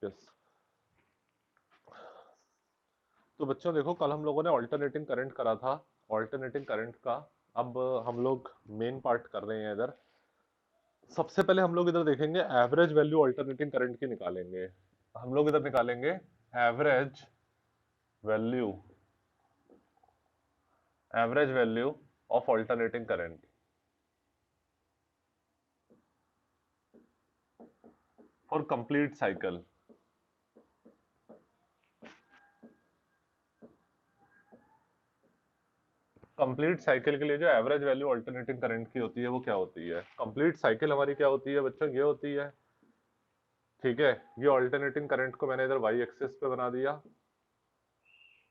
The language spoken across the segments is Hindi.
यस। तो बच्चों देखो, कल हम लोगों ने ऑल्टरनेटिंग करंट करा था। ऑल्टरनेटिंग करंट का अब हम लोग मेन पार्ट कर रहे हैं इधर। सबसे पहले हम लोग इधर देखेंगे एवरेज वैल्यू ऑल्टरनेटिंग करंट की निकालेंगे। हम लोग इधर निकालेंगे average value, average value of alternating current for complete cycle. Complete cycle के लिए जो एवरेज वैल्यू ऑल्टरनेटिंग करंट की होती है वो क्या होती है? कंप्लीट साइकिल हमारी क्या होती है बच्चों? ये होती है, ठीक है। ये ऑल्टरनेटिंग करंट को मैंने इधर वाई एक्सिस पे बना दिया,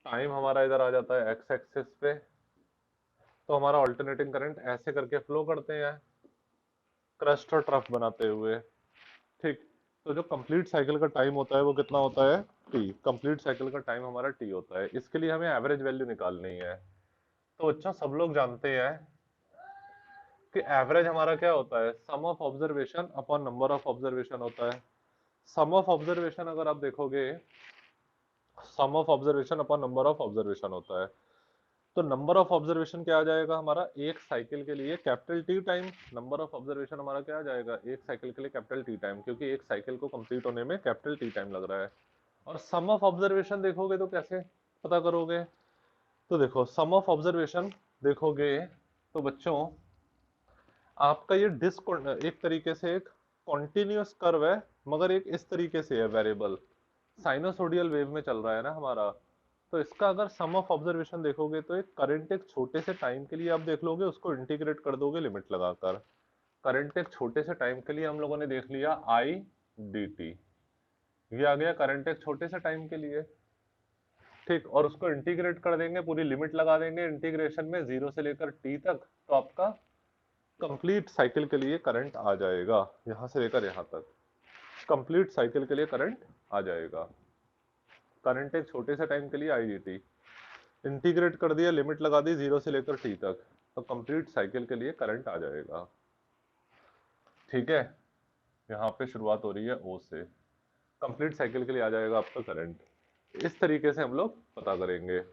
टाइम हमारा इधर आ जाता है एक्स एक्सिस पे। तो हमारा ऑल्टरनेटिंग करंट ऐसे करके फ्लो करते हैं, क्रस्ट और ट्रफ बनाते हुए, ठीक। तो जो कंप्लीट साइकिल का टाइम होता है वो कितना होता है? टी। कंप्लीट साइकिल का टाइम हमारा टी होता है। इसके लिए हमें एवरेज वैल्यू निकालनी है। तो बच्चों सब लोग जानते हैं कि एवरेज हमारा क्या होता है? Sum of observation upon number of observation होता है। सम ऑफ ऑब्जर्वेशन अगर आप देखोगे, sum of observation upon number of observation होता है। तो नंबर ऑफ ऑब्जर्वेशन क्या आ जाएगा हमारा? एक साइकिल के लिए capital t time. Number of observation हमारा क्या आ जाएगा? एक साइकिल के लिए कैपिटल टी टाइम, क्योंकि एक साइकिल को कंप्लीट होने में कैपिटल टी टाइम लग रहा है। और सम ऑफ ऑब्जर्वेशन देखोगे तो कैसे पता करोगे? तो देखो सम ऑफ ऑब्जर्वेशन देखोगे तो बच्चों आपका ये डिस्क एक तरीके से एक कॉन्टिन्यूअस कर्व है, मगर एक इस तरीके से है वेरिएबल, साइनोसोडियल वेव में चल रहा है ना हमारा। तो इसका अगर सम ऑफ ऑब्जर्वेशन देखोगे तो एक करंट एक छोटे से टाइम के लिए आप देख लोगे, उसको इंटीग्रेट कर दोगे लिमिट लगाकर। करंट एक छोटे से टाइम के लिए हम लोगों ने देख लिया आई डी टी, ये आ गया करंट एक छोटे से टाइम के लिए, ठीक। और उसको इंटीग्रेट कर देंगे, पूरी लिमिट लगा देंगे इंटीग्रेशन में 0 से लेकर टी तक, तो आपका कंप्लीट साइकिल के लिए करंट आ जाएगा, यहां से लेकर यहां तक कंप्लीट साइकिल के लिए करंट आ जाएगा। करंट एक छोटे से टाइम के लिए आई डी टी, इंटीग्रेट कर दिया, लिमिट लगा दी 0 से लेकर टी तक, तो कंप्लीट साइकिल के लिए करंट आ जाएगा, ठीक है। यहाँ पे शुरुआत हो रही है ओ से, कंप्लीट साइकिल के लिए आ जाएगा आपका करंट। इस तरीके से हम लोग पता करेंगे।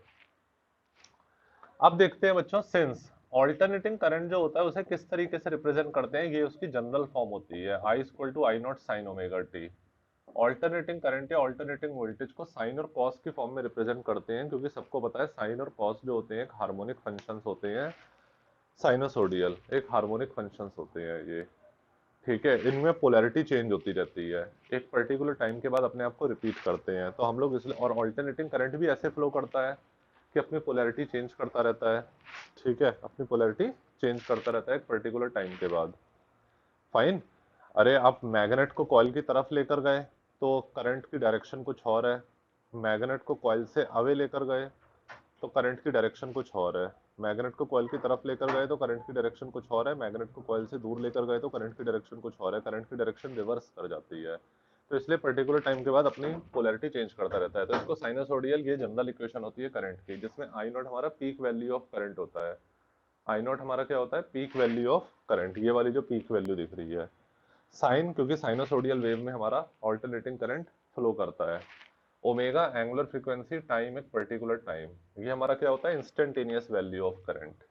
अब देखते हैं बच्चों, सिंस ऑल्टरनेटिंग करंट जो होता है उसे किस तरीके से रिप्रेजेंट करते हैं, ये उसकी जनरल फॉर्म होती है I equal to I naught sine omega t. Alternating current या ऑल्टरनेटिंग वोल्टेज को साइन और कॉस की फॉर्म में रिप्रेजेंट करते हैं, क्योंकि सबको पता है साइन और कॉस जो होते हैं एक हार्मोनिक फंक्शंस होते हैं, साइनोसोडियल एक हार्मोनिक फंक्शंस होते हैं ये, ठीक है। इनमें पोलैरिटी चेंज होती रहती है, एक पर्टिकुलर टाइम के बाद अपने आप को रिपीट करते हैं, तो हम लोग इसलिए, और ऑल्टरनेटिंग करंट भी ऐसे फ्लो करता है कि अपनी पोलैरिटी चेंज करता रहता है, ठीक है। अपनी पोलैरिटी चेंज करता रहता है एक पर्टिकुलर टाइम के बाद, फाइन। अरे आप मैग्नेट को कॉइल की तरफ लेकर गए तो करंट की डायरेक्शन कुछ और है, मैग्नेट को कॉइल से अवे लेकर गए तो करंट की डायरेक्शन कुछ और है, मैग्नेट को कॉइल की तरफ लेकर गए तो करंट की डायरेक्शन कुछ और है, मैग्नेट को कॉइल से दूर लेकर गए तो करंट की डायरेक्शन कुछ और है, करंट की डायरेक्शन रिवर्स कर जाती है। तो इसलिए पर्टिकुलर टाइम के बाद अपनी पोलैरिटी चेंज करता रहता है, तो इसको साइनोसोडियल, ये जनरल इक्वेशन होती है करंट की, जिसमें आई नॉट हमारा पीक वैल्यू ऑफ करंट होता है। आई नॉट हमारा क्या होता है? पीक वैल्यू ऑफ करंट, ये वाली जो पीक वैल्यू दिख रही है। साइन, क्योंकि साइनोसोडियल वेव में हमारा ऑल्टरनेटिंग करंट फ्लो करता है। ओमेगा एंगुलर फ्रीक्वेंसी, टाइम एक पर्टिकुलर टाइम, ये हमारा क्या होता है? Instantaneous value of current.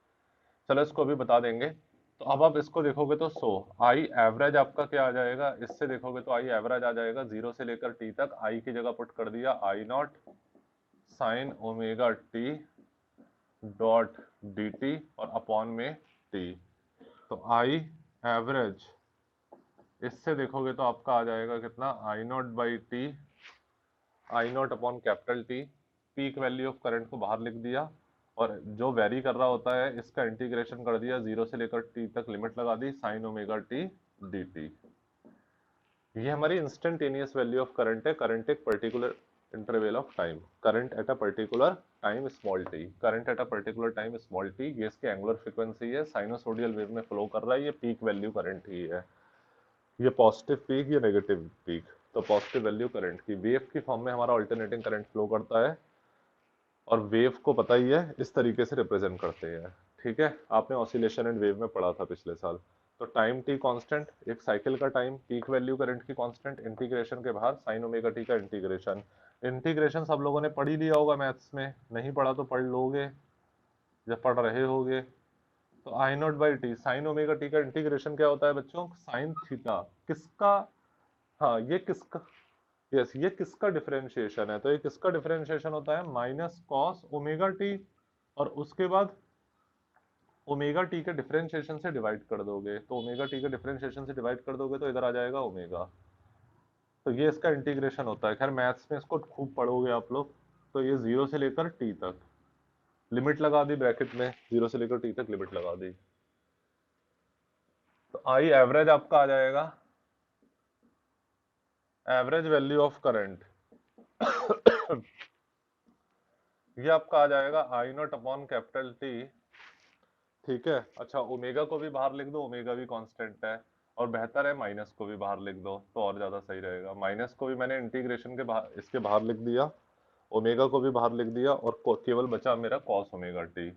चलो इसको अभी बता देंगे। तो अब आप इसको देखोगे तो आई एवरेज आपका क्या आ जाएगा? इससे देखोगे तो आई एवरेज आ जाएगा 0 से लेकर टी तक, आई की जगह पुट कर दिया I naught sine omega t dot d t और अपॉन में टी। तो आई एवरेज, इससे देखोगे तो आपका आ जाएगा कितना? I naught by t, I naught upon capital t, peak value of current को बाहर लिख दिया, और जो वेरी कर रहा होता है इसका इंटीग्रेशन कर दिया 0 से लेकर टी तक, लिमिट लगा दी sine omega t d t. ये हमारी इंस्टेंटेनियस वैल्यू ऑफ करंट है, करंट एक particular interval of time, current at a particular time small t, current at a particular time small t, ये इसकी एंगुलर फ्रीक्वेंसी है, साइनोसोडियल वेव में फ्लो कर रहा है, ये पीक वैल्यू करंट ही है, ये पॉजिटिव पीक, ये नेगेटिव पीक। तो पॉजिटिव वैल्यू करंट की, वेव की फॉर्म में हमारा ऑल्टरनेटिंग करंट फ्लो करता है, और वेव को पता ही है इस तरीके से रिप्रेजेंट करते हैं, ठीक है। आपने ऑसिलेशन एंड वेव में पढ़ा था पिछले साल। तो टाइम टी कांस्टेंट, एक साइकिल का टाइम, पीक वैल्यू करंट की कांस्टेंट, इंटीग्रेशन के बाहर साइन ओमेगा टी का इंटीग्रेशन। इंटीग्रेशन सब लोगों ने पढ़ ही लिया होगा मैथ्स में, नहीं पढ़ा तो पढ़ लोगे जब पढ़ रहे होगे। तो I naught by t, sine omega t का इंटीग्रेशन क्या होता है बच्चों, साइन थीटा। किसका, हाँ ये किसका, यस ये किसका डिफरेंशिएशन है, तो ये किसका डिफरेंशिएशन होता है, माइनस कॉस ओमेगा टी, और उसके बाद ओमेगा टी के डिफरेंशिएशन से डिवाइड कर दोगे, तो ओमेगा टी के डिफरेंशिएशन से डिवाइड कर दोगे तो इधर आ जाएगा ओमेगा। तो ये इसका इंटीग्रेशन होता है। खैर मैथ्स में इसको खूब पढ़ोगे आप लोग। तो ये 0 से लेकर टी तक लिमिट लगा दी ब्रैकेट में, 0 से लेकर टी तक लिमिट लगा दी। तो आई एवरेज आपका आ जाएगा, एवरेज वैल्यू ऑफ करंट ये आपका आ जाएगा I naught upon capital T. ठीक है, अच्छा ओमेगा को भी बाहर लिख दो, ओमेगा भी कांस्टेंट है, और बेहतर है माइनस को भी बाहर लिख दो तो और ज्यादा सही रहेगा। माइनस को भी मैंने इंटीग्रेशन के बाहर, इसके बाहर लिख दिया, ओमेगा को भी बाहर लिख दिया, और केवल बचा मेरा कॉस ओमेगा टी।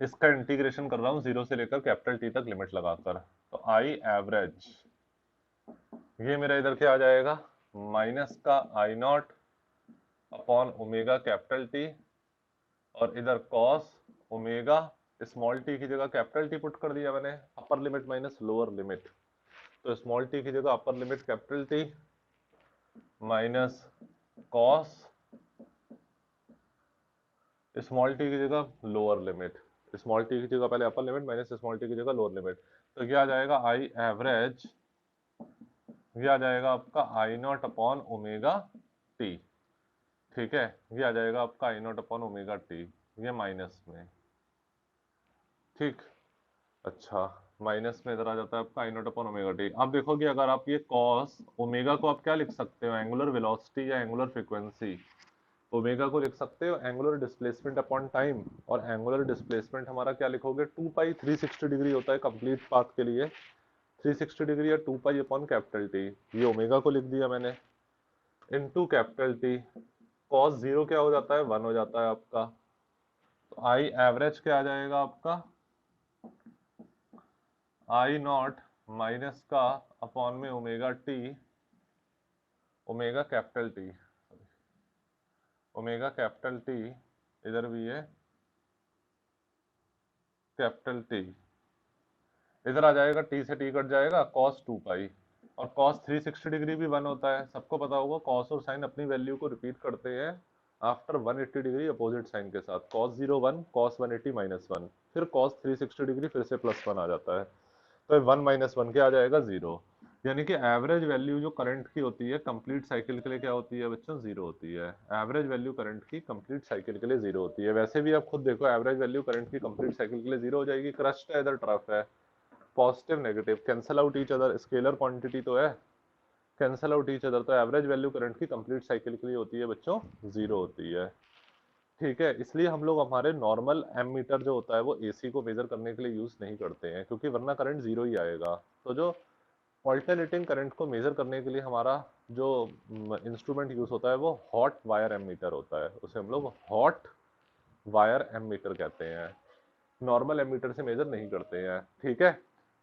इसका इंटीग्रेशन कर रहा हूं 0 से लेकर कैपिटल टी तक लिमिट लगाकर। तो आई एवरेज, ये मेरा इधर क्या आ जाएगा, माइनस का I naught upon omega capital t, और इधर कॉस ओमेगा, स्मॉल टी की जगह कैपिटल टी पुट कर दिया मैंने, अपर लिमिट माइनस लोअर लिमिट। तो स्मॉल टी की जगह upper limit capital T minus cos small T की जगह लोअर लिमिट, स्मॉल टी की जगह पहले अपर लिमिट माइनस स्मॉल टी की जगह लोअर लिमिट। तो क्या आ जाएगा आई एवरेज, ये आ जाएगा आपका आई नॉट अपॉन ओमेगा टी। ठीक है, ये आ जाएगा आपका आई नॉट अपॉन ओमेगा टी, ये माइनस में। ठीक, अच्छा माइनस में इधर आ जाता है आपका आई नॉट अपॉन ओमेगा टी। अब देखोगे अगर आप ये कॉस ओमेगा को आप क्या लिख सकते हो, एंगुलर वेलोसिटी या एंगुलर फ्रीक्वेंसी। ओमेगा को लिख सकते हो एंगुलर डिस्प्लेसमेंट अपॉन टाइम, और एंगुलर डिस्प्लेसमेंट हमारा क्या लिखोगे, 2 पाई 360 डिग्री होता है कंप्लीट पाथ के लिए, 360 डिग्री या 2 पाई अपॉन कैपिटल टी। ये ओमेगा को लिख दिया मैंने, into capital t. Cos zero क्या हो जाता है, 1 हो जाता है आपका। तो आई एवरेज क्या आ जाएगा आपका, आई नॉट माइनस का अपॉन में omega T, omega capital T, omega capital T, इधर भी है कैपिटल टी, इधर आ जाएगा टी से टी कट जाएगा, cos 2 पाई, और cos 360 डिग्री भी 1 होता है, सबको पता होगा cos और sin अपनी वैल्यू को रिपीट करते हैं आफ्टर 180 डिग्री अपोजिट साइन के साथ, cos 0 1, cos 180 -1, फिर cos 360 डिग्री फिर से +1 आ जाता है। तो 1 - 1 क्या आ जाएगा, 0। यानी कि एवरेज वैल्यू जो करंट की होती है कंप्लीट साइकिल के लिए क्या होती है बच्चों, 0 होती है। एवरेज वैल्यू करंट की कंप्लीट साइकिल के लिए 0 होती है। वैसे भी आप खुद देखो एवरेज वैल्यू करंट की कंप्लीट साइकिल के लिए 0 हो जाएगी। क्रस्ट है, इधर ट्रफ है, positive negative cancel out each other, scalar quantity तो है, कैंसल आउट ईच अदर। तो एवरेज वैल्यू करंट की कंप्लीट साइकिल के लिए होती है बच्चों, 0 होती है। ठीक है, इसलिए हम लोग हमारे नॉर्मल एमीटर जो होता है वो एसी को मेजर करने के लिए यूज नहीं करते हैं, क्योंकि वरना करंट 0 ही आएगा। तो जो ऑल्टरनेटिंग करंट को मेजर करने के लिए हमारा जो इंस्ट्रूमेंट यूज होता है वो हॉट वायर एमीटर होता है, उसे हम लोग हॉट वायर एमीटर कहते हैं, नॉर्मल एमीटर से मेजर नहीं करते हैं। ठीक है,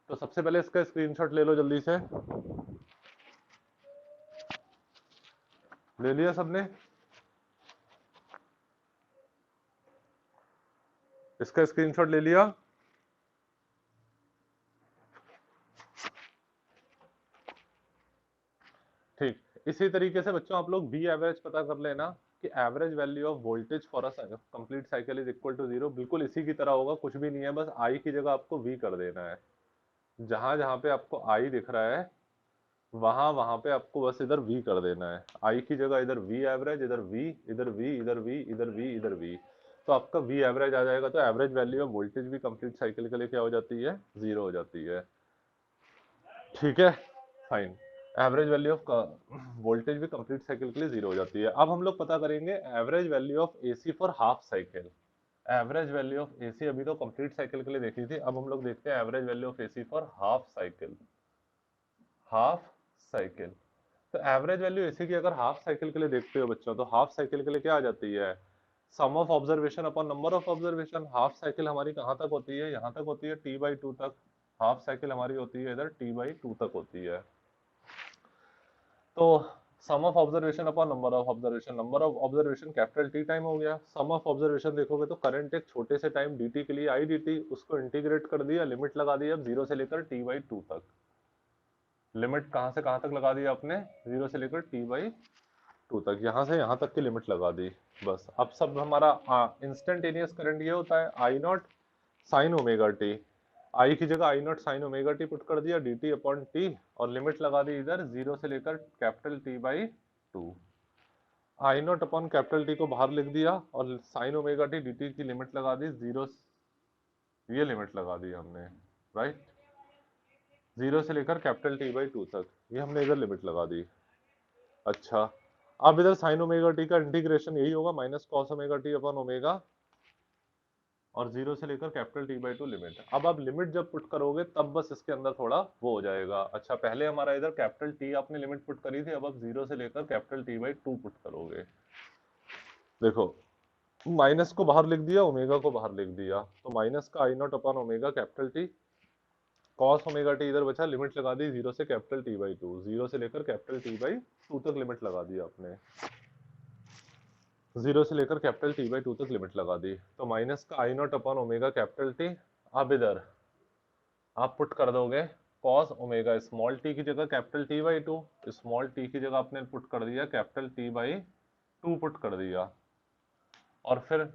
तो सबसे पहले इसका स्क्रीनशॉट ले लो जल्दी से, ले लिया सबने, इसका स्क्रीनशॉट ले लिया। ठीक, इसी तरीके से बच्चों आप लोग बी एवरेज पता कर लेना कि average value of voltage for a complete cycle is equal to 0। बिल्कुल इसी की तरह होगा, कुछ भी नहीं है, बस आई की जगह आपको वी कर देना है। जहां जहां पे आपको आई दिख रहा है वहां वहां पे आपको बस इधर वी कर देना है, आई की जगह इधर वी एवरेज, इधर वी, इधर वी, इधर वी, इधर वी, इधर वी। तो आपका वी एवरेज आ जाएगा। तो एवरेज वैल्यू ऑफ वोल्टेज भी कंप्लीट साइकिल के लिए क्या हो जाती है, 0 हो जाती है। ठीक है, fine, average value of voltage भी कंप्लीट साइकिल के लिए 0 हो जाती है। अब हम लोग पता करेंगे average value of AC for half cycle. Average value of AC अभी तो कंप्लीट साइकिल के लिए देखी थी, अब हम लोग देखते हैं average value of AC for half cycle. Half cycle, तो एवरेज वैल्यू एसी की अगर हाफ साइकिल के लिए देखते हो बच्चों, तो हाफ साइकिल के लिए क्या आ जाती है, sum of observation upon number of observation. Half cycle हमारी कहाँ तक होती है, यहाँ तक होती है t/2 तक। हाफ साइकिल हमारी होती है इधर t/2 तक होती है। तो sum of observation upon number of observation, number of observation capital t time हो गया। सम ऑफ ऑब्जर्वेशन देखोगे तो करंट एक छोटे से टाइम dt के लिए आई dt, उसको इंटीग्रेट कर दिया, लिमिट लगा दी अब 0 से लेकर t/2 तक। लिमिट कहाँ से कहाँ तक लगा दी आपने, 0 से लेकर t/2 तक, यहाँ से यहाँ तक की लिमिट लगा दी। बस अब सब हमारा इंस्टेंटेनियस करंट ये होता है I naught sine omega t. I की जगह I naught sine omega t put कर दिया डी टी अपॉन टी, और लिमिट लगा दी इधर 0 से लेकर capital t/2। I naught upon capital t को बाहर लिख दिया और sine omega t d t की लिमिट लगा दी 0, ये लिमिट लगा दी हमने, राइट। 0 से लेकर कैपिटल t/2 तक, ये हमने इधर लिमिट लगा दी। अच्छा, अब इधर साइन ओमेगा टी का इंटीग्रेशन यही होगा, minus cos omega T upon omega, और 0 से लेकर कैपिटल t/2 लिमिट। अब आप लिमिट जब पुट करोगे तब बस इसके अंदर थोड़ा वो हो जाएगा। अच्छा, पहले हमारा इधर कैपिटल टी आपने लिमिट पुट करी थी, अब आप 0 से लेकर कैपिटल t/2 पुट करोगे। देखो, माइनस को बाहर लिख दिया, ओमेगा को बाहर लिख दिया, तो माइनस का I naught upon omega capital t, cos omega t इधर बचा, लिमिट लगा दी 0 से कैपिटल t/2, 0 से लेकर कैपिटल t/2 तक लिमिट लगा दी आपने। 0 से लेकर कैपिटल t/2 तक लिमिट लगा दी, तो माइनस का I naught upon omega capital t. अब इधर आप पुट कर दोगे कॉस ओमेगा स्मॉल टी की जगह कैपिटल t/2, स्मॉल टी की जगह आपने पुट कर दिया कैपिटल t/2 पुट कर दिया, और फिर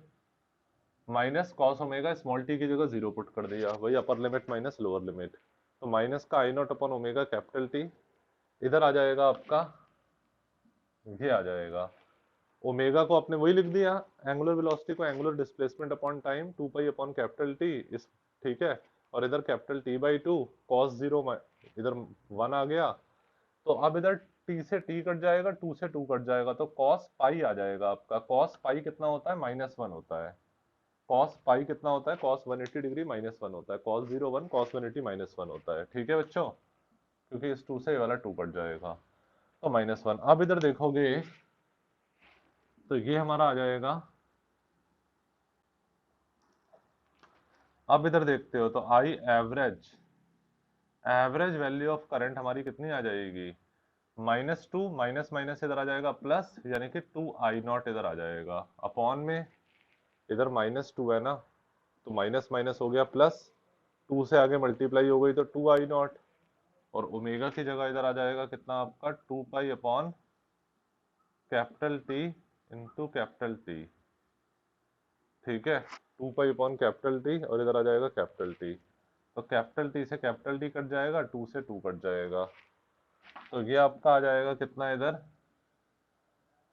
minus cos omega small T की जगह 0 पुट कर दिया, वही upper limit minus lower limit. तो माइनस का I naught upon omega capital T इधर आ जाएगा आपका, ये आ जाएगा। ओमेगा को आपने वही लिख दिया, एंगुलर वेलोसिटी को angular displacement upon time 2 pi upon capital T इस, ठीक है। और इधर कैपिटल t/2 कॉस 0, इधर 1 आ गया, तो अब इधर t से t कट जाएगा, 2 से 2 कट जाएगा, तो कॉस पाई आ जाएगा आपका। कॉस पाई कितना होता है, -1 होता है। कॉस पाई कितना होता है, कॉस 180 डिग्री -1 होता है। कॉस 0 1, कॉस 180 -1 होता है, ठीक है बच्चों, क्योंकि इस 2 से ये वाला 2 कट जाएगा, तो -1। अब इधर देखोगे तो ये हमारा आ जाएगा। अब इधर देखते हो तो I average, average value of current हमारी कितनी आ जाएगी, -2, माइनस माइनस इधर आ जाएगा प्लस, यानी कि 2I0 इधर आ जाएगा, अपॉन में इधर -2 है ना, तो माइनस माइनस हो गया प्लस, 2 से आगे मल्टीप्लाई हो गई तो 2I0, और ओमेगा की जगह इधर आ जाएगा कितना आपका 2 pi upon capital T into capital T, ठीक है। 2 पाई अपॉन कैपिटल टी, और इधर आ जाएगा कैपिटल टी, तो कैपिटल टी से कैपिटल टी कट जाएगा, 2 से 2 कट जाएगा, तो ये आपका आ जाएगा कितना इधर,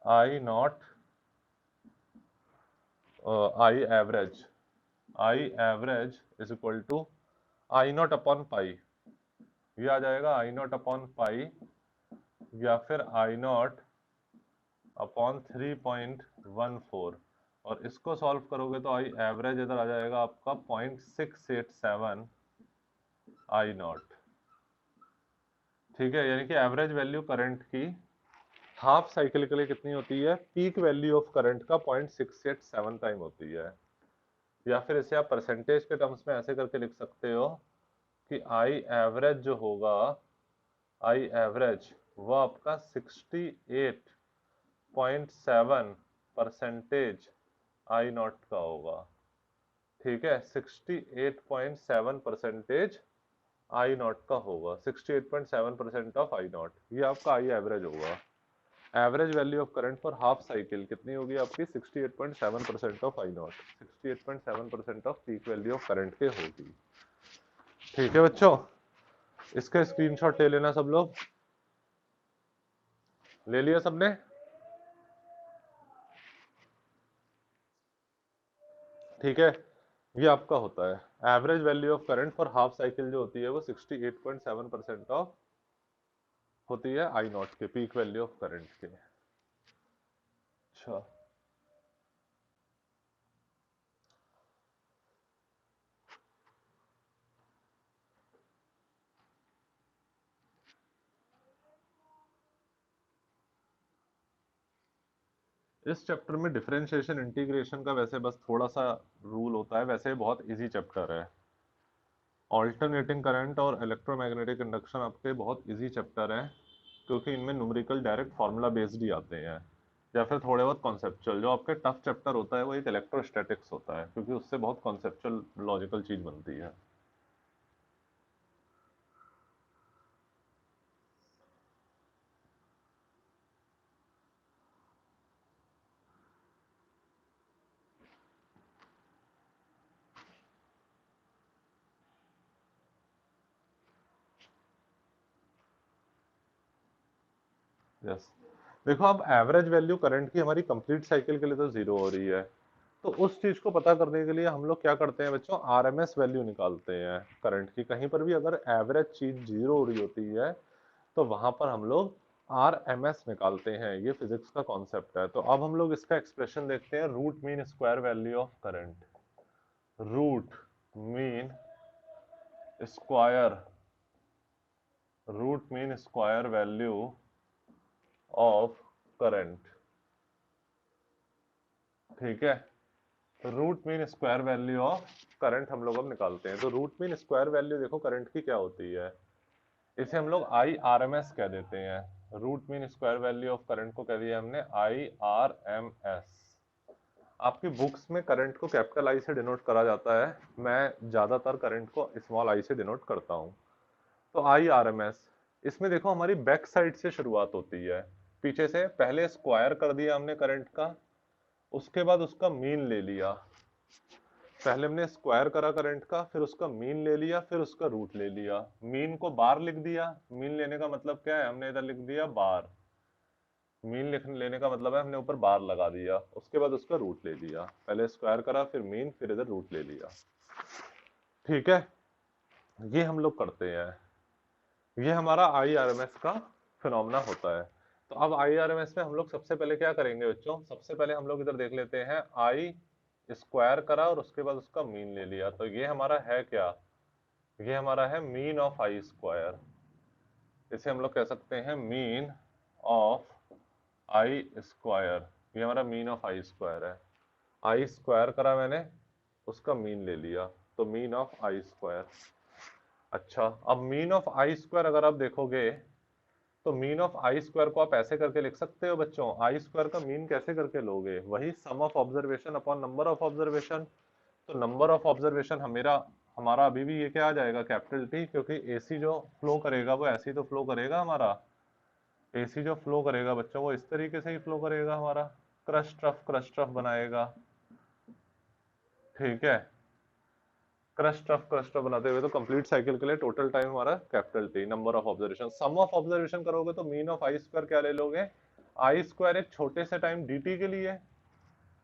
I0 I average is equal to I0 upon pi, ये आ जाएगा I0 अपॉन पाई, या फिर I0 अपॉन 3.14, और इसको सॉल्व करोगे तो आई एवरेज इधर आ जाएगा आपका 0.687 I0, ठीक है। यानी कि एवरेज वैल्यू करंट की हाफ साइकिल के लिए कितनी होती है, पीक वैल्यू ऑफ करंट का 0.687 टाइम होती है। या फिर इसे आप परसेंटेज के टर्म्स में ऐसे करके लिख सकते हो कि आई एवरेज जो होगा, आई एवरेज वो आपका 68.7% I0 का होगा, ठीक है। 68.7% I0 का होगा, 68.7% ऑफ I0, ये आपका आई एवरेज होगा। Average value of current for half cycle कितनी होगी आपकी, 68.7% of I0, 68.7% off peak value of current के होगी, ठीक है बच्चों। इसका स्क्रीनशॉट ले लेना सब लोग, ले लिया सबने। ठीक है, ये आपका होता है average value of current for half cycle, जो होती है वो 68.7% ऑफ होती है I0 के, पीक वैल्यू ऑफ करंट के। अच्छा, इस चैप्टर में डिफरेंशिएशन इंटीग्रेशन का वैसे बस थोड़ा सा रूल होता है, वैसे बहुत इजी चैप्टर है। ऑल्टरनेटिंग करंट और इलेक्ट्रोमैग्नेटिक इंडक्शन आपके बहुत इजी चैप्टर हैं, क्योंकि इनमें न्यूमेरिकल डायरेक्ट फार्मूला बेस्ड ही आते हैं, या फिर थोड़े बहुत कॉन्सेप्चुअल। जो आपके टफ चैप्टर होता है वो एक इलेक्ट्रोस्टैटिक्स होता है, क्योंकि उससे बहुत कॉन्सेप्चुअल लॉजिकल चीज बनती है। यस, देखो अब एवरेज वैल्यू करंट की हमारी कंप्लीट साइकिल के लिए तो जीरो हो रही है, तो उस चीज को पता करने के लिए हम लोग क्या करते हैं बच्चों, आरएमएस वैल्यू निकालते हैं करंट की। कहीं पर भी अगर एवरेज चीज जीरो हो रही होती है तो वहां पर हम लोग आरएमएस निकालते हैं। ये फिजिक्स का कॉन्सेप्ट है। तो अब हम लोग इसका एक्सप्रेशन देखते हैं, root mean square value of current. Root mean square, root mean square value of current, ठीक है। Root mean square value of current हम लोग अब निकालते हैं। तो रूट मीन स्क्वायर वैल्यू देखो करंट की क्या होती है, इसे हम लोग आई आर एम एस कह देते हैं। Root mean square value of current को कह दिया हमने आई आर एम एस। आपकी बुक्स में करंट को कैपिटल आई से डिनोट करा जाता है, मैं ज्यादातर करंट को स्मॉल आई से डिनोट करता हूँ। तो आई आर एम एस, इसमें देखो हमारी बैक साइड से शुरुआत होती है, पीछे से। पहले स्क्वायर कर दिया हमने करंट का, उसके बाद उसका मीन ले लिया। पहले हमने स्क्वायर करा करंट का, फिर उसका मीन ले लिया, फिर उसका रूट ले लिया। मीन को बार लिख दिया, मीन लेने का मतलब क्या है, हमने इधर लिख दिया बार। मीन लिख लेने का मतलब है हमने ऊपर बार लगा दिया, उसके बाद उसका रूट ले लिया। पहले स्क्वायर करा, फिर मीन, फिर इधर रूट ले लिया, ठीक है। ये हम लोग करते हैं, ये हमारा आई आर एम एस का फिनोमेना होता है। तो अब आई आर एम एस में हम लोग सबसे पहले क्या करेंगे बच्चों, सबसे पहले हम लोग इधर देख लेते हैं, आई स्क्वायर करा और उसके बाद उसका मीन ले लिया। तो ये हमारा है क्या, ये हमारा है मीन ऑफ आई स्क्वायर। इसे हम लोग कह सकते हैं मीन ऑफ आई स्क्वायर। ये हमारा मीन ऑफ आई स्क्वायर है। आई स्क्वायर करा मैंने, उसका मीन ले लिया, तो मीन ऑफ आई स्क्वायर। अच्छा, अब मीन ऑफ आई स्क्वायर अगर आप देखोगे, तो मीन ऑफ आई स्क्वायर को आप ऐसे करके लिख सकते हो बच्चों। आई स्क्वायर का मीन कैसे करके लोगे, वही sum of observation upon number of observation. तो नंबर ऑफ ऑब्जर्वेशन हमेरा हमारा अभी भी ये क्या आ जाएगा, कैपिटल टी, क्योंकि एसी जो फ्लो करेगा वो ऐसे ही तो फ्लो करेगा हमारा। एसी जो फ्लो करेगा बच्चों वो इस तरीके से ही फ्लो करेगा हमारा, क्रश ट्रफ बनाएगा, ठीक है। क्रश ट्रफ बनाते हुए तो कंप्लीट साइकिल के लिए टोटल टाइम हमारा capital T, number of observation. Sum of observation करोगे तो मीन ऑफ आई स्क्वायर क्या ले लोगे, आई स्क्वायर एक छोटे से टाइम dt के लिए,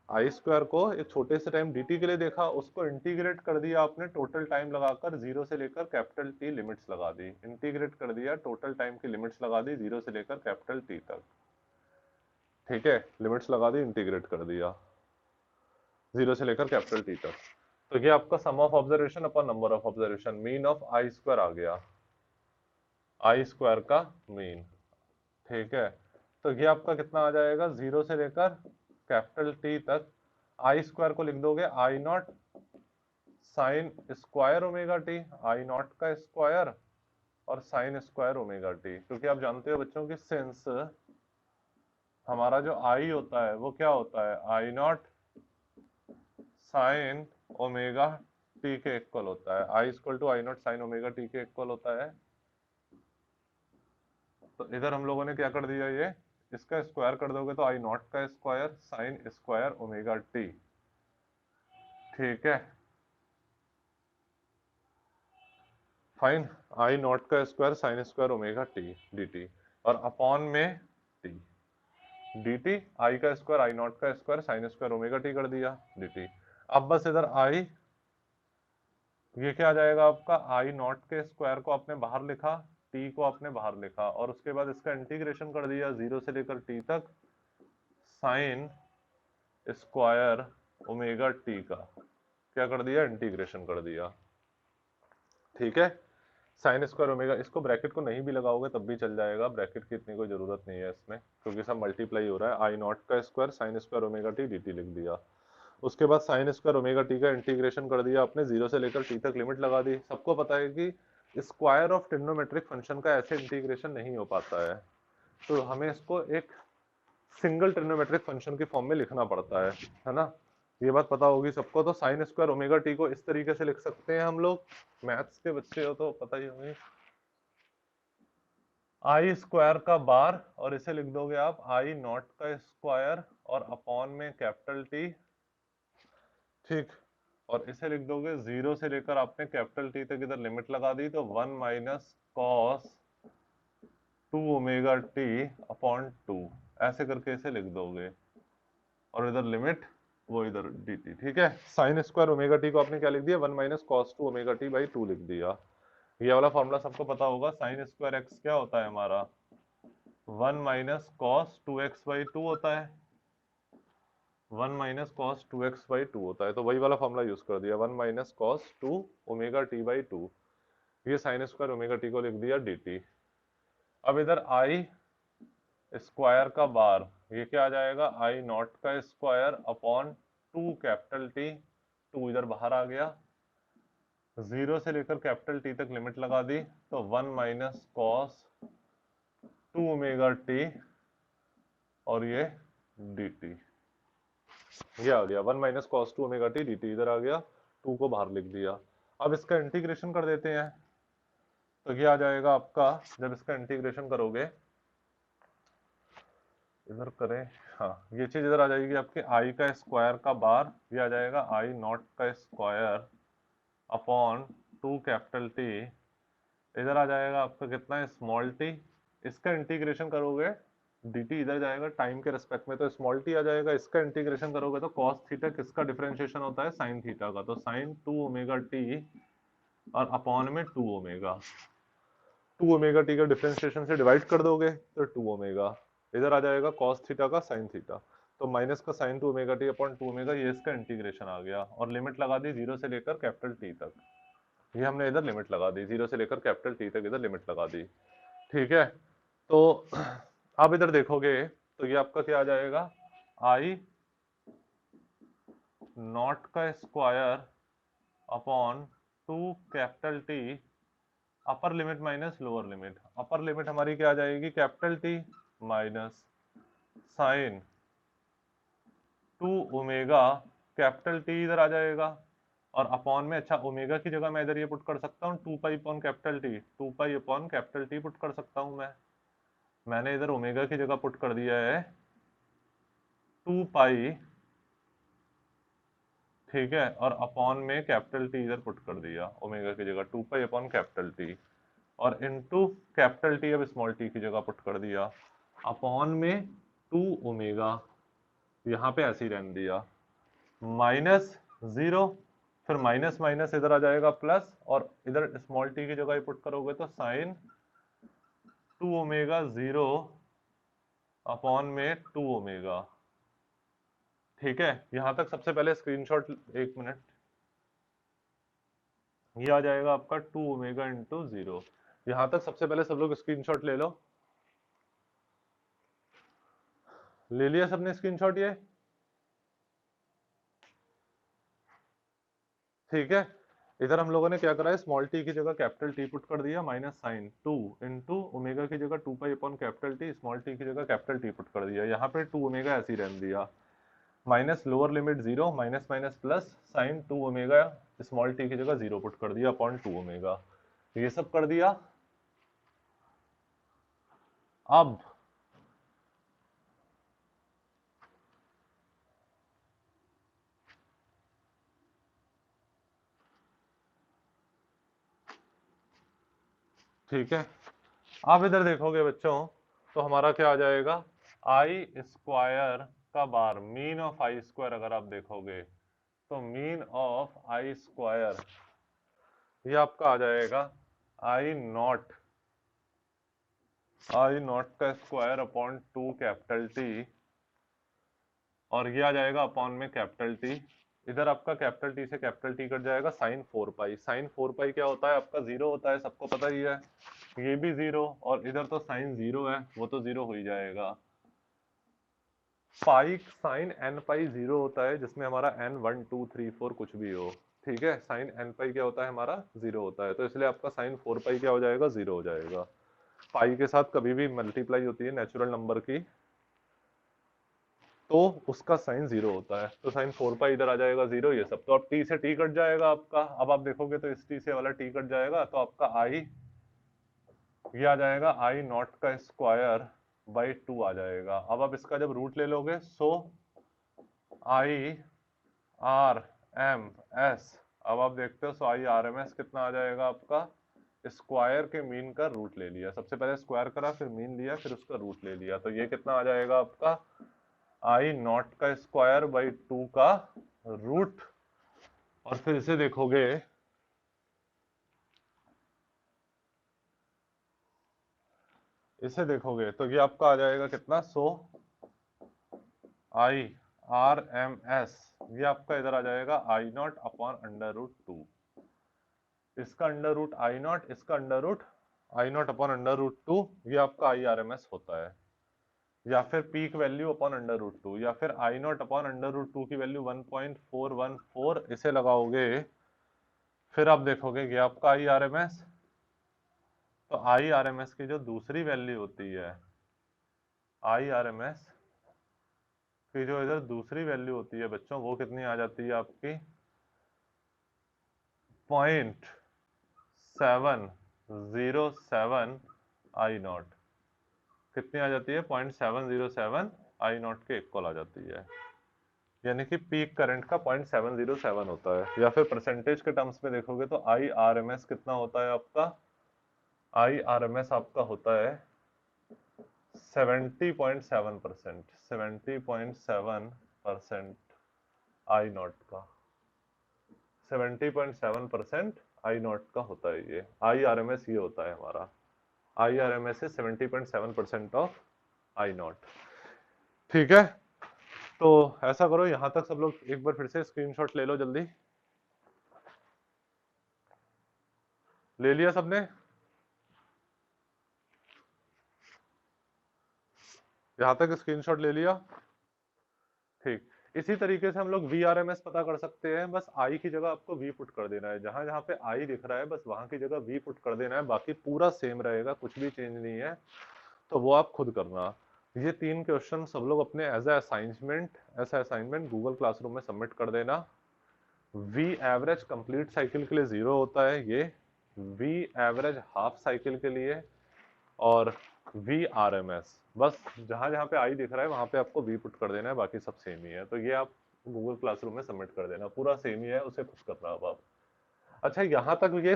आई स्क्वायर को एक छोटे से टाइम dt के लिए देखा, उसको इंटीग्रेट कर दिया आपने टोटल टाइम लगाकर, जीरो से लेकर कैपिटल टी लिमिट्स लगा दी। इंटीग्रेट कर दिया, टोटल टाइम की लिमिट्स लगा दी, जीरो से लेकर कैपिटल टी तक, ठीक है। लिमिट्स लगा दी, इंटीग्रेट कर दिया जीरो से लेकर कैपिटल टी तक। तो ये आपका sum of observation upon number of observation, mean of I square आ गया, आई स्क्वायर का मीन, ठीक है। तो ये आपका कितना आ जाएगा, जीरो से लेकर कैपिटल टी तक। आई स्क्वायर को लिख दोगे I naught sine square omega t, I naught का स्क्वायर और साइन स्क्वायर ओमेगा टी। क्योंकि आप जानते हो बच्चों की सिंस हमारा जो आई होता है वो क्या होता है, I naught sine omega t के इक्वल होता है। I equal to I naught sine omega t के इक्वल होता है। तो इधर हम लोगों ने क्या कर दिया, ये इसका स्क्वायर कर दोगे तो आई नॉट का square sine square omega T, ठीक है। फाइन, आई नॉट का square sine square omega t d t, और अपॉन में टी डी टी, आई का स्क्वायर आई नॉट का square sine square omega T कर दिया डी टी। अब बस इधर आई, ये क्या आ जाएगा आपका, आई नॉट के स्क्वायर को आपने बाहर लिखा, टी को आपने बाहर लिखा, और उसके बाद इसका इंटीग्रेशन कर दिया जीरो से लेकर टी तक, साइन स्क्वायर ओमेगा टी का क्या कर दिया, इंटीग्रेशन कर दिया, ठीक है। साइन स्क्वायर ओमेगा, इसको ब्रैकेट को नहीं भी लगाओगे तब भी चल जाएगा, ब्रैकेट की इतनी कोई जरूरत नहीं है इसमें, क्योंकि सब मल्टीप्लाई हो रहा है। आई नॉट का square sine square omega t d T लिख दिया। उसके बाद साइन स्क्वायर ओमेगा टी का इंटीग्रेशन कर दिया आपने, 0 से लेकर टी तक लिमिट लगा दी। सबको पता है कि स्क्वायर ऑफ ट्रिग्नोमेट्रिक फंक्शन का ऐसे इंटीग्रेशन नहीं हो पाता है, तो हमें इसको एक सिंगल ट्रिग्नोमेट्रिक फंक्शन की फॉर्म में लिखना पड़ता है ना। ये बात पता होगी सबको। तो साइन स्क्वायर ओमेगा टी को इस तरीके से लिख सकते हैं हम लोग, मैथ्स के बच्चे हो तो पता ही होंगे, आई स्क्वायर का बार, और इसे लिख दोगे आप आई नॉट का स्क्वायर और अपॉन में कैपिटल टी, ठीक। और इसे लिख दोगे 0 से लेकर आपने कैपिटल टी तक इधर लिमिट लगा दी, तो 1 minus cos 2 omega T upon 2, ऐसे करके इसे लिख दोगे, और इधर लिमिट वो इधर डी टी, ठीक है। साइन स्क्वायर ओमेगा टी को आपने क्या लिख दिया, 1 minus cos 2 omega T by 2 लिख दिया। ये वाला फॉर्मूला सबको पता होगा, साइन स्क्वायर एक्स क्या होता है हमारा, 1 माइनस कॉस 2x बाई 2 होता है, 1 माइनस कॉस 2x बाई 2 होता है, तो वही वाला फॉर्मूला यूज कर दिया, 1 minus cos 2 omega T by 2। ये साइन स्क्वायर ओमेगा टी को लिख दिया डी टी। अब इधर आई स्क्वायर का बार, ये क्या आ जाएगा, आई नॉट का स्क्वायर अपॉन 2 कैपिटल टी, 2 इधर बाहर आ गया, 0 से लेकर कैपिटल टी तक लिमिट लगा दी, तो 1 माइनस कॉस 2 ओमेगा टी और ये डी टी, ये आ गया 1 minus cos 2 omega t d T, इधर आ गया, 2 को बाहर लिख दिया। अब इसका इंटीग्रेशन कर देते हैं, तो ये आ जाएगा आपका, जब इसका इंटीग्रेशन करोगे, इधर करें, हाँ ये चीज इधर आ जाएगी आपके, आई का स्क्वायर का बार, ये आ जाएगा आई नॉट का स्क्वायर अपॉन 2 कैपिटल टी, इधर आ जाएगा आपका कितना, स्मॉल टी। इसका इंटीग्रेशन करोगे, dt इधर जाएगा टाइम के रेस्पेक्ट में, तो स्मॉल टी आ जाएगा। इसका इंटीग्रेशन करोगे तो cos थीटा किसका डिफरेंशिएशन होता है, sin थीटा का, तो sin 2 ओमेगा टी और अपॉन में 2 ओमेगा, 2 ओमेगा टी का डिफरेंशिएशन से डिवाइड कर दोगे तो 2 ओमेगा, इधर आ जाएगा cos थीटा का sin थीटा, तो माइनस का sin 2 omega T upon 2 omega, ये इसका इंटीग्रेशन आ गया, और लिमिट लगा दी 0 से लेकर कैपिटल टी तक, ये हमने इधर लिमिट लगा दी, 0 से लेकर कैपिटल टी तक इधर लिमिट लगा दी, ठीक है। तो आप इधर देखोगे तो ये आपका क्या आ जाएगा, आई नॉट का square upon 2 capital T, upper limit minus lower limit, upper limit हमारी क्या आ जाएगी, capital T minus sine 2 omega, capital T इधर आ जाएगा, और अपॉन में, अच्छा ओमेगा की जगह मैं इधर ये पुट कर सकता हूँ 2 pi upon capital T, 2 pi upon capital T put कर सकता हूँ मैंने इधर ओमेगा की जगह पुट कर दिया है 2 पाई, ठीक है, और अपॉन में कैपिटल टी इधर पुट कर दिया, ओमेगा की जगह 2 पाई अपॉन कैपिटल टी, और इनटू कैपिटल टी अब स्मॉल टी की जगह पुट कर दिया, अपॉन में 2 ओमेगा, यहाँ पे ऐसे ही रहने दिया, माइनस 0, फिर माइनस माइनस इधर आ जाएगा प्लस, और इधर स्मॉल टी की जगह ही पुट करोगे तो साइन 2 ओमेगा 0 अपॉन में 2 ओमेगा, ठीक है। यहां तक सबसे पहले स्क्रीनशॉट, एक मिनट, ये आ जाएगा आपका 2 ओमेगा इंटू 0, यहां तक सबसे पहले सब लोग स्क्रीनशॉट ले लो, ले लिया सबने स्क्रीनशॉट ये, ठीक है। इधर हम लोगों ने क्या करा है, स्मॉल टी की जगह कैपिटल टी पुट कर दिया, माइनस साइन 2 इंटू ओमेगा की जगह 2 pi upon capital T, small T की जगह कैपिटल टी पुट कर दिया, यहाँ पे 2 ओमेगा ऐसे ही रहने दिया, minus lower limit 0, minus minus plus, sine 2 omega small T की जगह 0 पुट कर दिया अपॉन 2 ओमेगा, ये सब कर दिया। अब ठीक है, आप इधर देखोगे बच्चों तो हमारा क्या आ जाएगा, आई स्क्वायर का बार, मीन ऑफ आई स्क्वायर अगर आप देखोगे तो मीन ऑफ आई स्क्वायर, ये आपका आ जाएगा आई नॉट का स्क्वायर अपॉन 2 कैपिटल टी, और ये आ जाएगा अपॉन में कैपिटल टी, इधर आपका कैपिटल टी से कैपिटल टी कट जाएगा, साइन 4 पाई। साइन 4 पाई क्या होता है आपका, जीरो होता है, सबको पता ही है। ये भी जीरो, और इधर तो साइन जीरो है, वो तो जीरो हो ही जाएगा। Pi sine n pi zero होता है, जिसमें हमारा एन 1 2 3 4 कुछ भी हो, ठीक है। साइन एन पाई क्या होता है हमारा, जीरो होता है, तो इसलिए आपका साइन 4 पाई क्या हो जाएगा, जीरो हो जाएगा। पाई के साथ कभी भी मल्टीप्लाई होती है नेचुरल नंबर की तो उसका साइन जीरो होता है, तो साइन 4 पाई इधर आ जाएगा जीरो, ये सब। तो अब टी से टी कट जाएगा आपका, अब आप देखोगे तो इस टी से वाला टी कट जाएगा, तो आपका आई ये आ जाएगा आई नॉट का स्क्वायर बाई 2 आ जाएगा। अब आप इसका जब रूट ले लोगे, सो आई आर एम एस, अब आप देखते हो, सो आई आर एम एस कितना आ जाएगा आपका, स्क्वायर के मीन का रूट ले लिया, सबसे पहले स्क्वायर करा, फिर मीन लिया, फिर उसका रूट ले लिया, तो ये कितना आ जाएगा आपका, आई नॉट का स्क्वायर बाई 2 का रूट। और फिर इसे देखोगे, तो ये आपका आ जाएगा कितना, so I R M S, ये आपका इधर आ जाएगा I naught upon under root 2, इसका अंडर रूट आई नॉट, इसका under root I naught upon under root 2, ये आपका आई आर एम एस होता है। या फिर peak value upon under root 2, या फिर I naught upon under root 2 की वैल्यू 1.414, इसे लगाओगे, फिर आप देखोगे ये आपका आई आर एम एस। तो आई आर एम एस की जो दूसरी वैल्यू होती है, आई आर एम एस की जो इधर दूसरी वैल्यू होती है बच्चों, वो कितनी आ जाती है आपकी, 0.707 आई नॉट, कितनी आ जाती है, 0.707 आई नॉट के इक्वल आ जाती है, यानी कि पीक करंट का 0.707 होता है। या फिर परसेंटेज के टर्म्स में देखोगे तो आई आर एम एस कितना होता है आपका, आई आर एम एस आपका होता है 70.7%, 70.7% आई नॉट का, 70.7% आई नॉट का होता है ये आई आर एम एस, ये होता है हमारा I R M S, 70.7% of I naught, ठीक है। तो ऐसा करो, यहां तक सब लोग एक बार फिर से स्क्रीनशॉट ले लो जल्दी, ले लिया सबने, यहां तक स्क्रीनशॉट ले लिया, ठीक। इसी तरीके से हम लोग वी आर एम एस पता कर सकते हैं, बस आई की जगह आपको वी पुट कर देना है, जहां जहां पे आई दिख रहा है बस वहां की जगह वी पुट कर देना है, बाकी पूरा सेम रहेगा, कुछ भी चेंज नहीं है, तो वो आप खुद करना। ये 3 क्वेश्चन सब लोग अपने as a assignment Google classroom में सबमिट कर देना। वी एवरेज कंप्लीट साइकिल के लिए 0 होता है ये, वी एवरेज हाफ साइकिल के लिए, और वी आर एम एस, बस जहां जहां पे आई दिख रहा है वहां पे आपको वी पुट कर देना है, बाकी सब सेम ही है, तो ये आप गूगल क्लासरूम में सबमिट कर देना, पूरा सेम ही है, उसे खुद करना अब आप। अच्छा, यहाँ तक ये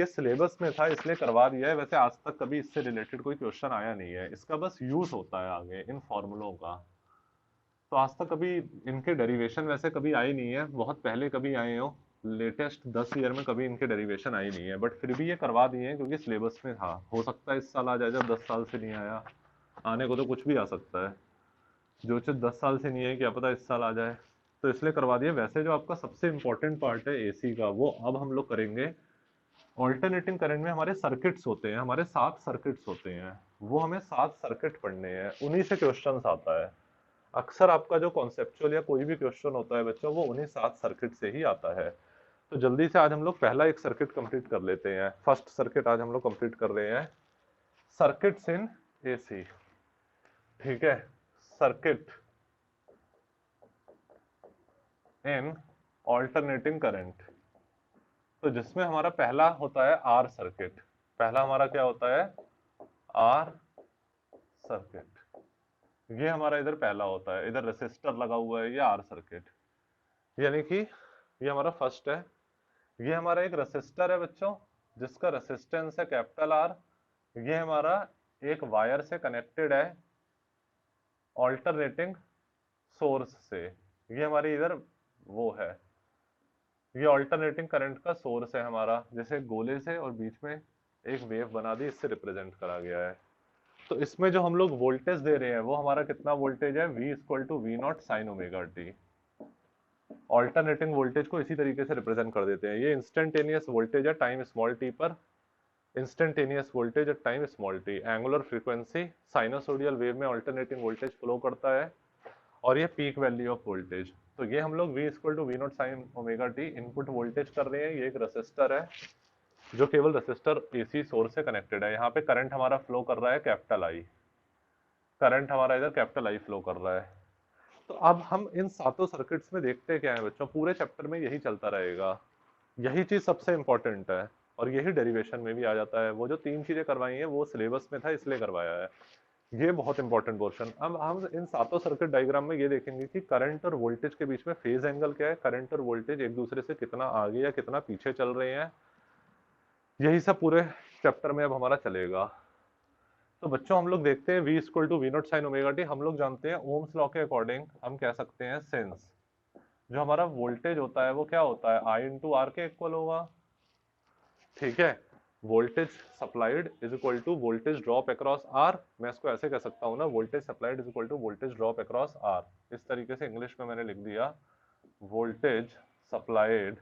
सिलेबस में था इसलिए करवा दिया है, वैसे आज तक कभी इससे रिलेटेड कोई क्वेश्चन आया नहीं है, इसका बस यूज होता है आगे इन फॉर्मूलों का, तो आज तक कभी इनके डेरिवेशन वैसे कभी आए नहीं है, बहुत पहले कभी आए हो, लेटेस्ट 10 ईयर में कभी इनके डेरिवेशन आई नहीं है, बट फिर भी ये करवा दिए हैं क्योंकि सिलेबस में था, हो सकता है इस साल आ जाए, जब 10 साल से नहीं आया, आने को तो कुछ भी आ सकता है, जो चीज 10 साल से नहीं है क्या पता इस साल आ जाए, तो इसलिए करवा दिए। वैसे जो आपका सबसे इंपॉर्टेंट पार्ट है एसी का, वो अब हम लोग करेंगे। ऑल्टरनेटिंग करंट में हमारे सर्किट्स होते हैं, हमारे 7 सर्किट्स होते हैं, वो हमें 7 सर्किट पढ़ने हैं, उन्हीं से क्वेश्चंस आता है। अक्सर आपका जो कॉन्सेप्चुअल या कोई भी क्वेश्चन होता है बच्चों, वो उन्हीं 7 सर्किट से ही आता है। तो जल्दी से आज हम लोग पहला एक सर्किट कंप्लीट कर लेते हैं, फर्स्ट सर्किट आज हम लोग कंप्लीट कर रहे हैं, सर्किट्स इन एसी, ठीक है, सर्किट इन ऑल्टरनेटिंग करंट। तो जिसमें हमारा पहला होता है आर सर्किट, पहला हमारा क्या होता है, आर सर्किट, ये हमारा इधर पहला होता है, इधर रेसिस्टर लगा हुआ है, ये आर सर्किट, यानी कि ये हमारा फर्स्ट है। ये हमारा एक रेसिस्टर है बच्चों, जिसका रेसिस्टेंस है कैपिटल आर, ये हमारा एक वायर से कनेक्टेड है ऑल्टरनेटिंग सोर्स से, ये हमारी इधर वो है, ये ऑल्टरनेटिंग करंट का सोर्स है हमारा, जैसे गोले से और बीच में एक वेव बना दी, इससे रिप्रेजेंट करा गया है। तो इसमें जो हम लोग वोल्टेज दे रहे हैं वो हमारा कितना वोल्टेज है, V equal to V naught sine omega t, alternating voltage को इसी तरीके से रिप्रेजेंट कर देते हैं। ये इंस्टेंटेनियस वोल्टेज है टाइम स्मॉल टी पर, instantaneous voltage at time small t. Angular frequency, sinusoidal wave में ऑल्टरनेटिंग वोल्टेज फ्लो करता है, और ये पीक वैल्यू ऑफ वोल्टेज। तो ये हम लोग V equal to V naught sine omega T input voltage कर रहे हैं। ये एक रेसिस्टर है जो केवल रेसिस्टर एसी सोर्स से कनेक्टेड है। यहाँ पे करंट हमारा फ्लो कर रहा है कैपिटल आई, करंट हमारा इधर कैपिटल आई फ्लो कर रहा है। तो अब हम इन सातों सर्किट्स में देखते क्या है बच्चों, पूरे चैप्टर में यही चलता रहेगा, यही चीज सबसे इंपॉर्टेंट है, और यही डेरिवेशन में भी आ जाता है। वो जो तीन चीजें करवाई हैं वो सिलेबस में था इसलिए करवाया है, ये बहुत इंपॉर्टेंट पोर्शन। अब हम इन सातों सर्किट डायग्राम में ये देखेंगे कि करंट और वोल्टेज के बीच में फेज एंगल क्या है, करंट और वोल्टेज एक दूसरे से कितना आगे या कितना पीछे चल रहे हैं, यही सब पूरे चैप्टर में अब हमारा चलेगा। तो बच्चों हम लोग देखते हैं V equal to V naught sine omega T. हम लोग जानते हैं ओम्स लॉ के अकॉर्डिंग हम कह सकते हैं सिंस जो हमारा वोल्टेज होता है वो क्या होता है, I इंटू आर के इक्वल होगा, ठीक है। Voltage supplied is equal to voltage drop across R, मैं इसको ऐसे कह सकता हूँ ना, voltage supplied is equal to voltage drop across R. इस तरीके से इंग्लिश में मैंने लिख दिया, voltage supplied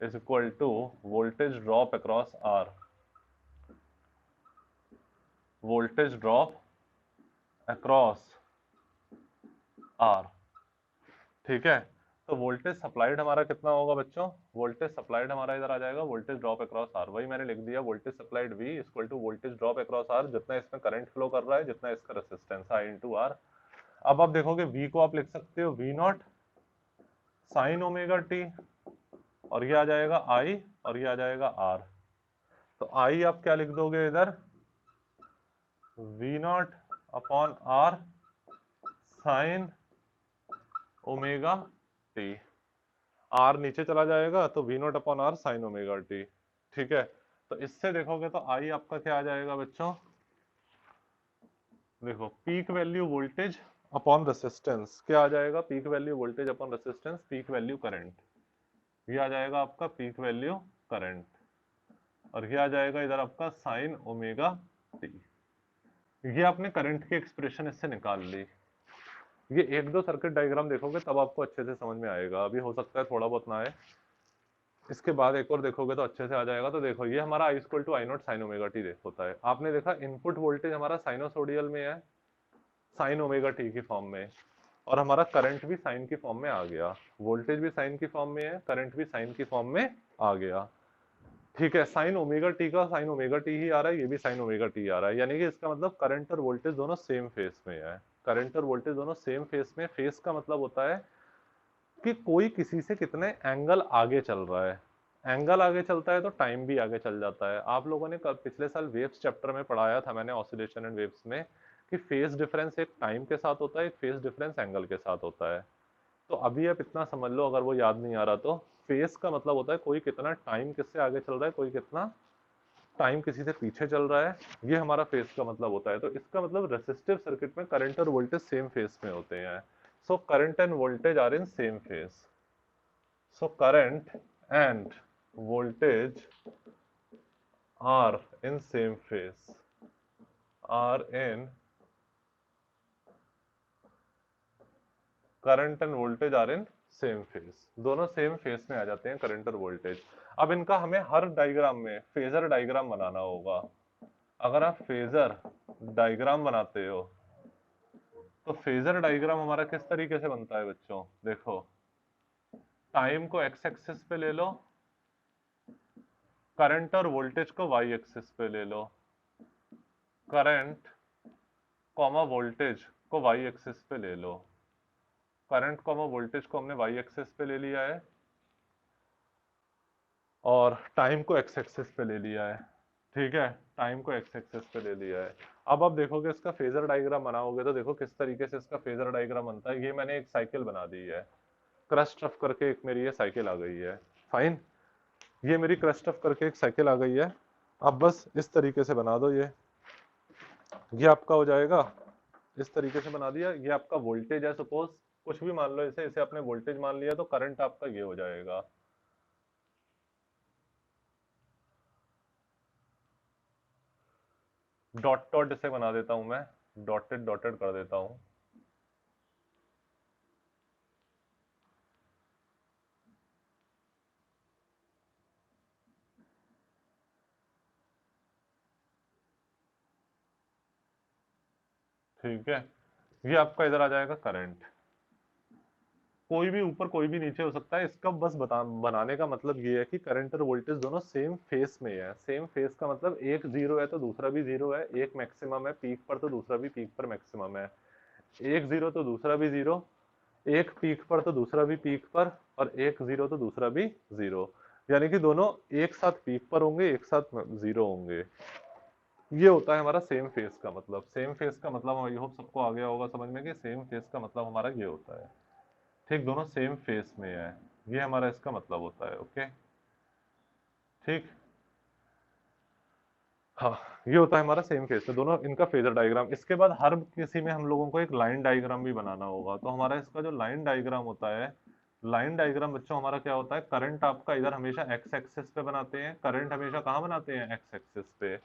is equal to voltage drop across R, voltage drop across R, ठीक है। तो वोल्टेज सप्लाइड हमारा कितना होगा बच्चों, वोल्टेज सप्लाइड हमारा इधर आ जाएगा वोल्टेज ड्रॉप अक्रॉस आर, वही मैंने लिख दिया, voltage supplied V equal to voltage drop across R, जितना इसमें करंट फ्लो कर रहा है जितना इसका रेजिस्टेंस I इंटू आर। अब आप देखोगे V को आप लिख सकते हो V not sine omega T, और ये आ जाएगा I और ये आ जाएगा R। तो I आप क्या लिख दोगे इधर, V not upon R sign omega T, R नीचे चला जाएगा तो V not upon R sign omega T, ठीक है। तो इससे देखोगे तो I आपका क्या आ जाएगा बच्चों, देखो peak value voltage upon resistance, क्या आ जाएगा, peak value voltage upon resistance, peak value current, ये आ जाएगा आपका पीक वैल्यू करंट, और ये आ जाएगा इधर आपका साइन ओमेगा टी। ये आपने करंट की एक्सप्रेशन इससे निकाल ली। ये एक दो सर्किट डायग्राम देखोगे तब आपको अच्छे से समझ में आएगा, अभी हो सकता है थोड़ा बहुत ना आए, इसके बाद एक और देखोगे तो अच्छे से आ जाएगा। तो देखो ये हमारा I equal to I naught sine omega t होता है। आपने देखा इनपुट वोल्टेज हमारा साइनोसोडियल में है, साइन ओमेगा टी की फॉर्म में, और हमारा करंट भी साइन की फॉर्म में आ गया, वोल्टेज भी साइन की फॉर्म में है, करंट भी साइन की फॉर्म में आ गया, ठीक है। साइन ओमेगा टी का साइन ओमेगा टी ही आ रहा है, ये भी साइन ओमेगा टी आ रहा है, यानी कि इसका मतलब करंट और वोल्टेज दोनों सेम फेस में है, करंट और वोल्टेज दोनों सेम फेस में। फेस का मतलब होता है कि कोई किसी से कितने एंगल आगे चल रहा है, एंगल आगे चलता है तो टाइम भी आगे चल जाता है। आप लोगों ने पिछले साल वेव्स चैप्टर में पढ़ाया था मैंने, ऑसिलेशन एंड वेव्स में, कि फेज डिफरेंस एक टाइम के साथ होता है, एक फेज डिफरेंस एंगल के साथ होता है। तो अभी आप इतना समझ लो अगर वो याद नहीं आ रहा तो, फेज का मतलब होता है कोई कितना टाइम किससे आगे चल रहा है, कोई कितना टाइम किसी से पीछे चल रहा है, ये हमारा फेज का मतलब होता है। तो इसका मतलब रेसिस्टिव सर्किट में करंट और वोल्टेज सेम फेज में होते हैं। So current and voltage are in same phase, so current and voltage are in same phase, are in current and voltage are in same phase, दोनों सेम फेज में आ जाते हैं करंट और वोल्टेज। अब इनका हमें हर डायग्राम में फेजर डायग्राम बनाना होगा। अगर आप फेजर डायग्राम बनाते हो तो फेजर डायग्राम हमारा किस तरीके से बनता है बच्चों, देखो टाइम को एक्स एक्सिस पे ले लो, करंट और वोल्टेज को वाई एक्सिस पे ले लो, करंट कॉमा वोल्टेज को वाई एक्सिस पे ले लो, करंट कॉमा वोल्टेज को हमने वाई एक्सिस पे ले लिया है, और टाइम को एक्स एक्सिस पे ले लिया है, ठीक है, टाइम को एक्स एक्सिस पे ले लिया है। अब आप देखोगे इसका फेजर डायग्राम बनाओगे तो देखो किस तरीके से इसका फेजर डायग्राम बनता है। ये मैंने एक साइकिल बना दी है, क्रस्ट रफ करके एक मेरी ये साइकिल आ गई है, फाइन, ये मेरी क्रस्ट रफ करके एक साइकिल आ गई है। अब बस इस तरीके से बना दो, ये आपका हो जाएगा, इस तरीके से बना दिया। ये आपका वोल्टेज है, सपोज कुछ भी मान लो, इसे आपने वोल्टेज मान लिया, तो करंट आपका ये हो जाएगा, डॉट डॉट इसे बना देता हूं मैं, डॉटेड डॉटेड कर देता हूं, ठीक है, ये आपका इधर आ जाएगा करंट। कोई भी ऊपर कोई भी नीचे हो सकता है, इसका बस बनाने का मतलब ये है कि करंट और वोल्टेज दोनों सेम फेस में है। सेम फेस का मतलब एक जीरो है तो दूसरा भी जीरो है, एक मैक्सिमम है पीक पर तो दूसरा भी पीक पर मैक्सिमम है, एक जीरो तो दूसरा भी जीरो, एक पीक पर तो दूसरा भी पीक पर, और एक जीरो तो दूसरा भी जीरो। यानी कि दोनों एक साथ पीक पर होंगे, एक साथ जीरो होंगे। ये होता है हमारा सेम फेस का मतलब। सेम फेस का मतलब आई होप सबको आ गया होगा समझ में कि सेम फेस का मतलब हमारा ये होता है। ठीक, दोनों सेम फेस में है, ये हमारा इसका मतलब होता है। ओके, ठीक। हाँ, ये होता है हमारा सेम फेस में, दोनों इनका फेजर डायग्राम। इसके बाद हर किसी में हम लोगों को एक लाइन डायग्राम भी बनाना होगा। तो हमारा इसका जो लाइन डायग्राम होता है, लाइन डायग्राम बच्चों हमारा क्या होता है, करंट आपका इधर हमेशा एक्स एक्सिस पे बनाते हैं, करंट हमेशा कहाँ बनाते हैं, एक्स एक्सिस पे।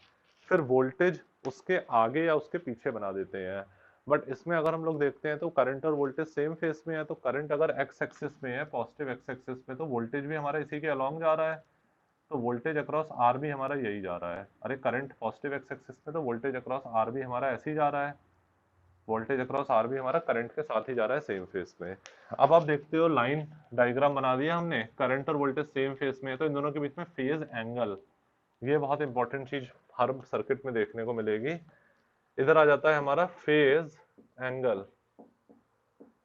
फिर वोल्टेज उसके आगे या उसके पीछे बना देते हैं। बट इसमें अगर हम लोग देखते हैं तो करंट और वोल्टेज सेम फेस में है, तो करंट अगर एक्स एक्सिस में है, पॉजिटिव एक्स एक्सिस पे, तो वोल्टेज भी हमारा इसी के अलोंग जा रहा है। तो वोल्टेज अक्रॉस आर भी हमारा यही जा रहा है। अरे करंट पॉजिटिव एक्स एक्सिस में, तो वोल्टेज अक्रॉस आर भी हमारा ऐसे ही जा रहा है। वोल्टेज अक्रॉस आर भी हमारा करंट के साथ ही जा रहा है सेम फेस में। अब आप देखते हो लाइन डायग्राम बना दिया हमने, करंट और वोल्टेज सेम फेस में है, तो इन दोनों के बीच में फेज एंगल, ये बहुत इंपॉर्टेंट चीज हर सर्किट में देखने को मिलेगी। इधर आ जाता है हमारा फेज एंगल।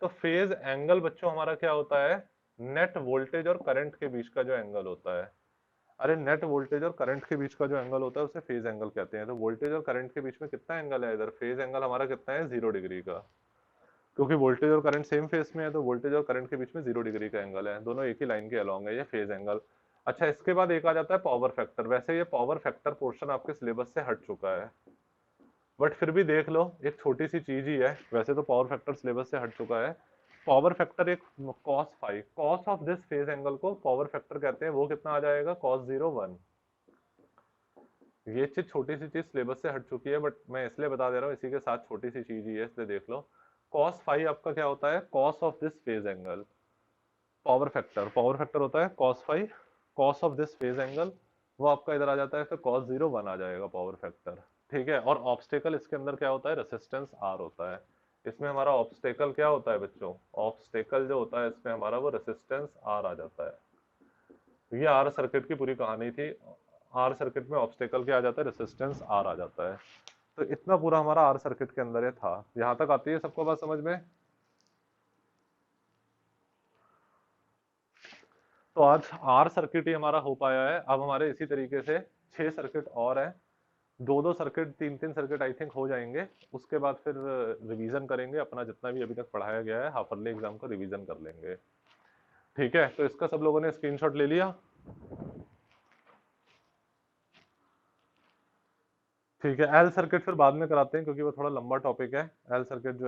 तो फेज एंगल बच्चों हमारा क्या होता है, नेट वोल्टेज और करंट के बीच का जो एंगल होता है। अरे नेट वोल्टेज और करंट के बीच का जो एंगल होता है उसे फेज एंगल कहते हैं। तो वोल्टेज और करंट के बीच में कितना एंगल है, इधर फेज एंगल हमारा कितना है, 0 डिग्री का। क्योंकि वोल्टेज और करंट सेम फेस में है, तो वोल्टेज और करंट के बीच में 0 डिग्री का एंगल है, दोनों एक ही लाइन के अलोंग है, ये फेज एंगल। अच्छा, इसके बाद एक आ जाता है पावर फैक्टर। वैसे ये पावर फैक्टर पोर्शन आपके सिलेबस से हट चुका है, बट फिर भी देख लो, एक छोटी सी चीज ही है। वैसे तो पावर फैक्टर सिलेबस से हट चुका है। पावर फैक्टर एक cos phi, cos of this phase angle को पावर फैक्टर कहते हैं। वो कितना आ जाएगा, cos 0 1। ये चीज छोटी सी चीज सिलेबस से हट चुकी है, बट मैं इसलिए बता दे रहा हूँ, इसी के साथ छोटी सी चीज ही है, इसलिए देख लो। cos फाइव आपका क्या होता है, cos of this phase angle. Power factor, power factor होता है cos five, cos of this phase angle, वो आपका इधर आ जाता है, फिर cos 0 1 आ जाएगा पावर फैक्टर। ठीक है, और ऑब्स्टेकल इसके अंदर क्या होता है, रेसिस्टेंस आर होता है। इसमें हमारा ऑब्स्टेकल क्या होता है बच्चों, ऑब्स्टेकल जो होता है इसमें हमारा वो रेसिस्टेंस आर आ जाता है। ये आर सर्किट की पूरी कहानी थी। आर सर्किट में ऑब्स्टेकल क्या आ जाता है, रेसिस्टेंस आर आ जाता है। तो इतना पूरा हमारा आर सर्किट के अंदर ये था। यहां तक आती है सबको बात समझ में। तो आज आर सर्किट ही हमारा हो पाया है। अब हमारे इसी तरीके से 6 सर्किट और हैं, दो दो सर्किट, तीन तीन सर्किट आई थिंक हो जाएंगे। उसके बाद फिर रिवीजन करेंगे अपना, जितना भी अभी तक पढ़ाया गया है हाफ ईयरली एग्जाम का रिवीजन कर लेंगे। ठीक है, तो इसका सब लोगों ने स्क्रीनशॉट ले लिया। ठीक है, एल सर्किट फिर बाद में कराते हैं क्योंकि वो थोड़ा लंबा टॉपिक है। एल सर्किट जो